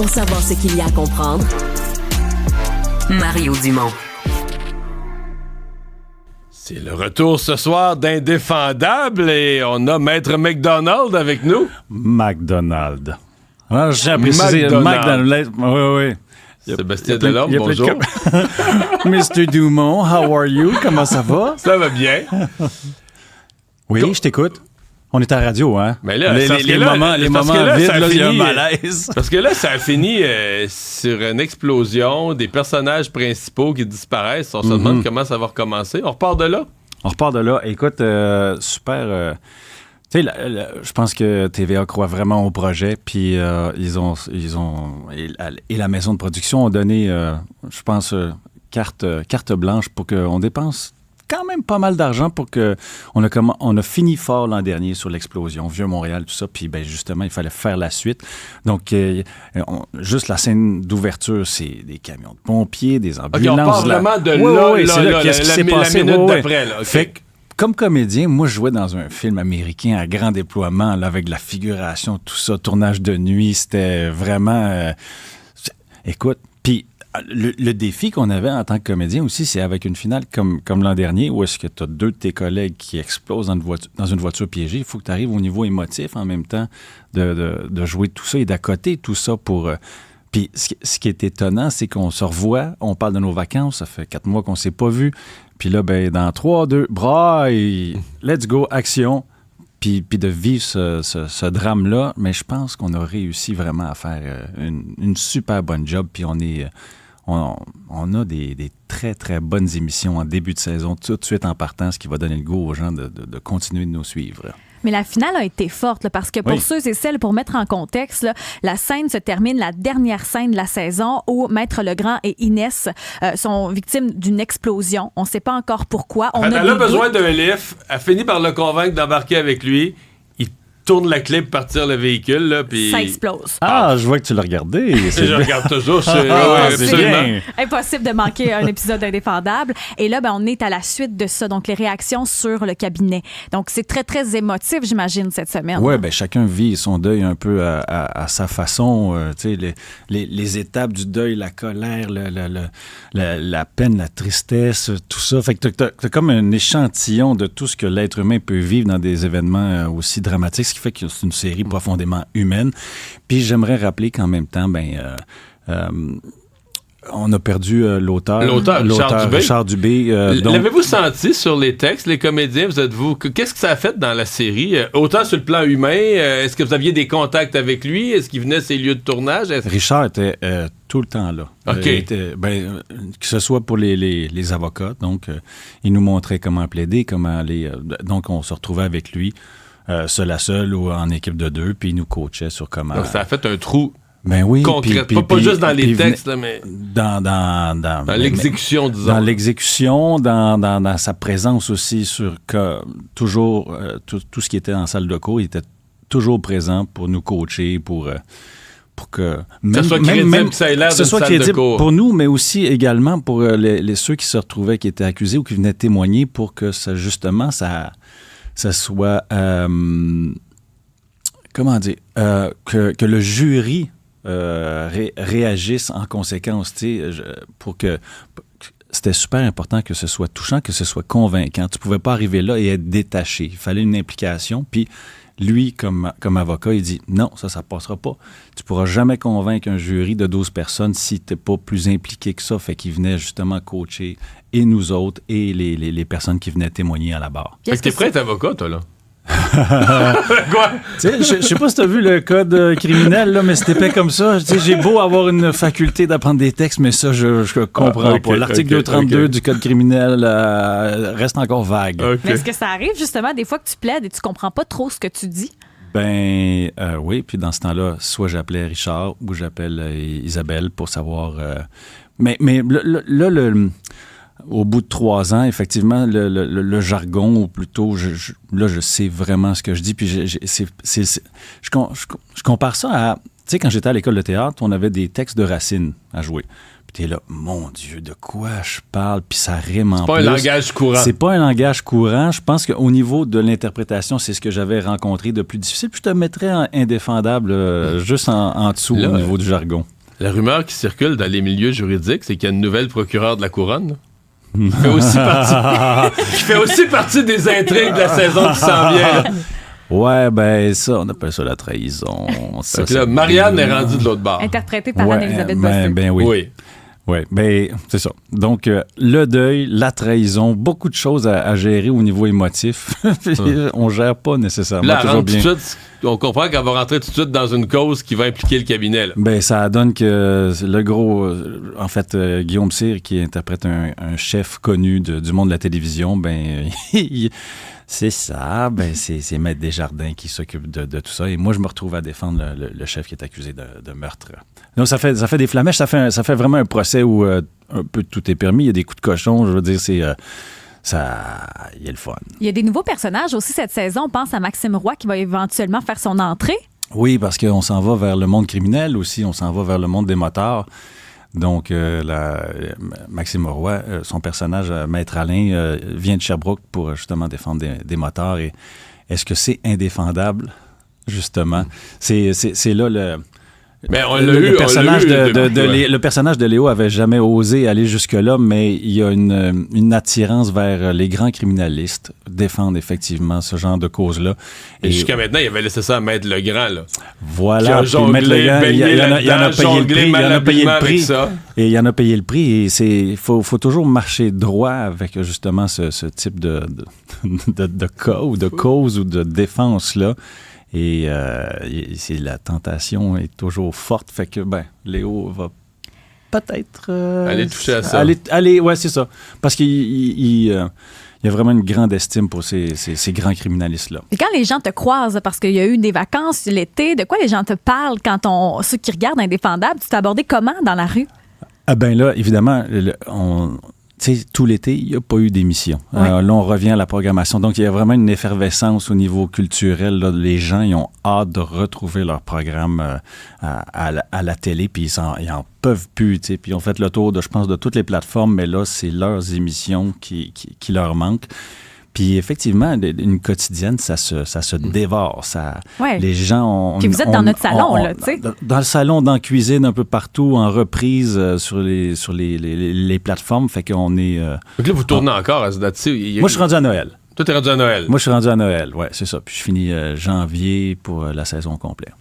Pour savoir ce qu'il y a à comprendre, Mario Dumont. C'est le retour ce soir d'Indéfendable et on a Maître McDonald avec nous. McDonald. Alors, j'ai précisé McDonald. Oui. Sébastien Delorme, bonjour. Mr. Dumont, how are you? Comment ça va? Ça va bien. Oui, je t'écoute. On est à la radio, hein? Mais là, les moments vides, là, il y a un malaise. Parce que là, ça a fini sur une explosion, des personnages principaux qui disparaissent. On se demande comment ça va recommencer. On repart de là? On repart de là. Écoute, super... tu sais, je pense que TVA croit vraiment au projet, puis ils ont et la maison de production ont donné, je pense, carte blanche pour qu'on dépense quand même pas mal d'argent pour que on a fini fort l'an dernier sur l'explosion, Vieux-Montréal, tout ça, puis ben justement, il fallait faire la suite. Donc, juste la scène d'ouverture, c'est des camions de pompiers, des ambulances. OK, on part vraiment de là, qu'est-ce qui s'est passé? La minute d'après, là. Okay. Fait que, comme comédien, moi, je jouais dans un film américain à grand déploiement, là, avec la figuration, tout ça, tournage de nuit, c'était vraiment... écoute, puis le défi qu'on avait en tant que comédien aussi, c'est avec une finale comme l'an dernier, où est-ce que tu as deux de tes collègues qui explosent dans une voiture piégée. Il faut que tu arrives au niveau émotif en même temps de jouer tout ça et d'accoter tout ça pour... Puis ce qui est étonnant, c'est qu'on se revoit, on parle de nos vacances, ça fait 4 mois qu'on ne s'est pas vus. Puis là, ben dans 3, 2, braille, let's go, action. Puis de vivre ce drame-là, mais je pense qu'on a réussi vraiment à faire une super bonne job. Puis on a des très, très bonnes émissions en début de saison, tout de suite en partant, ce qui va donner le goût aux gens de continuer de nous suivre. Mais la finale a été forte, là, parce que pour ceux et celles, pour mettre en contexte, là, la scène se termine, la dernière scène de la saison, où Maître Legrand et Inès sont victimes d'une explosion. On ne sait pas encore pourquoi. Elle a besoin d'un lift. Elle finit par le convaincre d'embarquer avec lui. Il tourne la clé pour partir le véhicule. Là, puis... Ça explose. Ah, je vois que tu l'as regardé. Je regarde toujours. C'est bien. Impossible de manquer un épisode Indéfendable. Et là, ben, on est à la suite de ça. Donc, les réactions sur le cabinet. Donc, c'est très, très émotif, j'imagine, cette semaine. Oui, bien, chacun vit son deuil un peu à sa façon. Tu sais, les étapes du deuil, la colère, la peine, la tristesse, tout ça. Fait que t'as comme un échantillon de tout ce que l'être humain peut vivre dans des événements aussi dramatiques, ce qui fait que c'est une série profondément humaine. Puis j'aimerais rappeler qu'en même temps, on a perdu l'auteur Richard Dubé. L'avez-vous senti sur les textes, les comédiens? Qu'est-ce que ça a fait dans la série? Autant sur le plan humain, est-ce que vous aviez des contacts avec lui? Est-ce qu'il venait à ses lieux de tournage? Richard était tout le temps là. OK. Que ce soit pour les avocats, donc il nous montrait comment plaider, comment aller... donc on se retrouvait avec lui, seul à seul ou en équipe de 2, puis il nous coachait sur comment... Donc ça a fait un trou... Ben oui, concrète, pas juste dans les textes, là, mais dans l'exécution, disons. Dans l'exécution, dans sa présence aussi sur toujours tout ce qui était en salle de cours, il était toujours présent pour nous coacher, pour que ça soit crédible, ça ait l'air d'une salle de cours. Pour nous, mais aussi également pour ceux qui se retrouvaient, qui étaient accusés ou qui venaient témoigner, pour que ça soit comment dire, que le jury réagissent en conséquence, pour que... C'était super important que ce soit touchant, que ce soit convaincant. Tu ne pouvais pas arriver là et être détaché. Il fallait une implication. Puis lui, comme avocat, il dit non, ça ne passera pas. Tu ne pourras jamais convaincre un jury de 12 personnes si tu n'es pas plus impliqué que ça. Fait qu'il venait justement coacher et nous autres et les personnes qui venaient témoigner à la barre. Fait que t'es prêt à être avocat, toi, là? Quoi? Je sais pas si tu as vu le code criminel, là, mais c'était pas comme ça. J'ai beau avoir une faculté d'apprendre des textes, mais ça, je comprends pas. L'article 232 du code criminel reste encore vague. Mais est-ce que ça arrive justement des fois que tu plaides et tu comprends pas trop ce que tu dis? Ben oui, puis dans ce temps-là, soit j'appelais Richard ou j'appelle Isabelle pour savoir... Mais là, au bout de 3 ans, effectivement, le jargon, ou plutôt, je sais vraiment ce que je dis. Puis je compare ça à... sais, quand j'étais à l'école de théâtre, on avait des textes de Racine à jouer. Puis t'es là, mon Dieu, de quoi je parle? Puis ça rime en plus. C'est pas un langage courant. C'est pas un langage courant. Je pense qu'au niveau de l'interprétation, c'est ce que j'avais rencontré de plus difficile. Puis je te mettrais en indéfendable juste en dessous là, au niveau du jargon. La rumeur qui circule dans les milieux juridiques, c'est qu'il y a une nouvelle procureure de la Couronne. Qui fait aussi partie des intrigues de la saison qui s'en vient. Là. Ouais, ben ça, on appelle ça la trahison. Ça, là, Marianne est rendue de l'autre bord. Interprétée par Anne-Elisabeth Bossé. Ben oui. Oui, ben c'est ça. Donc, le deuil, la trahison, beaucoup de choses à gérer au niveau émotif. On gère pas nécessairement là, toujours bien. Tout de suite, on comprend qu'elle va rentrer tout de suite dans une cause qui va impliquer le cabinet. Là. Ben, ça donne que le gros... en fait, Guillaume Cyr, qui interprète un chef connu du monde de la télévision, ben... c'est ça, ben c'est Maître Desjardins qui s'occupe de tout ça. Et moi, je me retrouve à défendre le chef qui est accusé de meurtre. Donc, ça fait des flamèches. Ça fait vraiment un procès où un peu tout est permis. Il y a des coups de cochon. Je veux dire, il y a le fun. Il y a des nouveaux personnages aussi cette saison. On pense à Maxime Roy qui va éventuellement faire son entrée. Oui, parce qu'on s'en va vers le monde criminel aussi. On s'en va vers le monde des motards. Donc, Maxime Roy, son personnage, Maître Alain, vient de Sherbrooke pour justement défendre des motards. Et est-ce que c'est indéfendable, justement? C'est là le... Mais on l'a eu. Le personnage de Léo avait jamais osé aller jusque-là, mais il y a une attirance vers les grands criminalistes, défendre effectivement ce genre de cause-là. Et jusqu'à maintenant, il avait laissé ça à Maître Legrand, là. Voilà. Puis Maître Legrand, il en a payé le prix. Et il en a payé le prix. Et il faut toujours marcher droit avec justement ce type de cas ou de cause ou de défense-là. Et la tentation est toujours forte. Fait que, Léo va peut-être... aller toucher à ça. Ouais, c'est ça. Parce qu'il y a vraiment une grande estime pour ces grands criminalistes-là. Et quand les gens te croisent, parce qu'il y a eu des vacances l'été, de quoi les gens te parlent quand ceux qui regardent Indéfendable, tu t'es abordé comment dans la rue? Ah ben là, évidemment, tu sais, tout l'été, il n'y a pas eu d'émission. Oui. Là, on revient à la programmation. Donc, il y a vraiment une effervescence au niveau culturel. Là. Les gens, ils ont hâte de retrouver leur programme à la télé, puis ils en peuvent plus. Tu sais. Puis, ils ont fait le tour, je pense, de toutes les plateformes, mais là, c'est leurs émissions qui leur manquent. Puis effectivement, une quotidienne, ça se dévore. Ouais. Les gens... Puis vous êtes dans notre salon, là, tu sais. Dans le salon, dans la cuisine, un peu partout, en reprise sur les plateformes. Fait qu'on est... Donc là, vous tournez encore à ce date-ci. Moi, je suis rendu à Noël. Toi, t'es rendu à Noël. Moi, je suis rendu à Noël, oui, c'est ça. Puis je finis janvier pour la saison complète.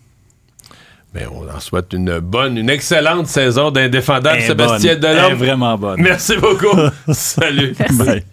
Mais on en souhaite une excellente saison d'Indéfendable, Sébastien Delorme. Vraiment bonne. Merci beaucoup. Salut. Merci. Bye.